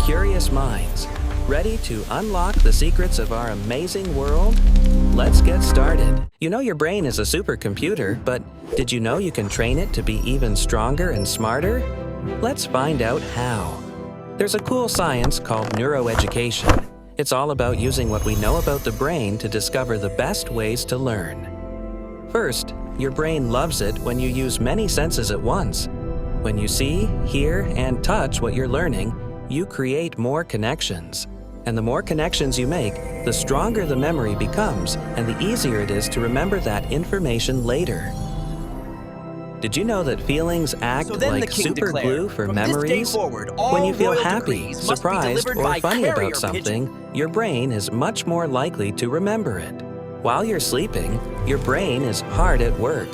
curious minds, ready to unlock the secrets of our amazing world? Let's get started. You know your brain is a supercomputer, but did you know you can train it to be even stronger and smarter? Let's find out how. There's a cool science called neuroeducation. It's all about using what we know about the brain to discover the best ways to learn. First, your brain loves it when you use many senses at once. When you see, hear, and touch what you're learning, you create more connections. And the more connections you make, the stronger the memory becomes, and the easier it is to remember that information later. Did you know that feelings act like super glue for memories? When you feel happy, surprised, or funny about something, your brain is much more likely to remember it. While you're sleeping, your brain is hard at work.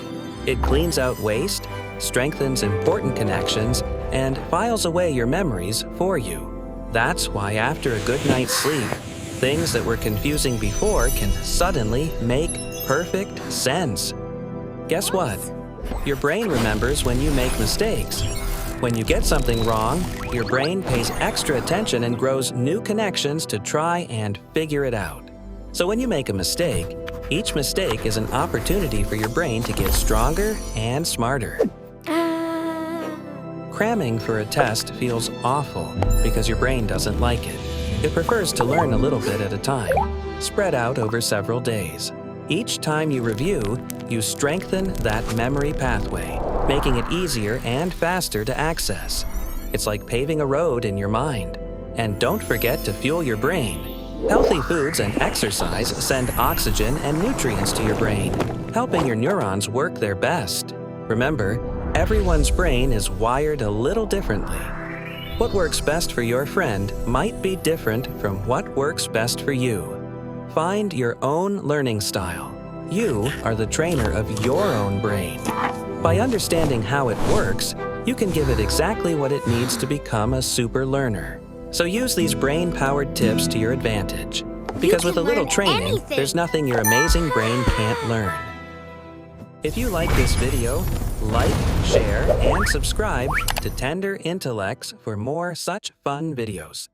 It cleans out waste, strengthens important connections, and files away your memories for you. That's why after a good night's sleep, things that were confusing before can suddenly make perfect sense. Guess what? Your brain remembers when you make mistakes. When you get something wrong, your brain pays extra attention and grows new connections to try and figure it out. So when you make a mistake, each mistake is an opportunity for your brain to get stronger and smarter. Cramming for a test feels awful because your brain doesn't like it. It prefers to learn a little bit at a time, spread out over several days. Each time you review, you strengthen that memory pathway, making it easier and faster to access. It's like paving a road in your mind. And don't forget to fuel your brain. Healthy foods and exercise send oxygen and nutrients to your brain, helping your neurons work their best. Remember, everyone's brain is wired a little differently. What works best for your friend might be different from what works best for you. Find your own learning style. You are the trainer of your own brain. By understanding how it works, you can give it exactly what it needs to become a super learner. So use these brain-powered tips to your advantage. Because with a little training, there's nothing your amazing brain can't learn. If you like this video, like, share, and subscribe to Tender Intellects for more such fun videos.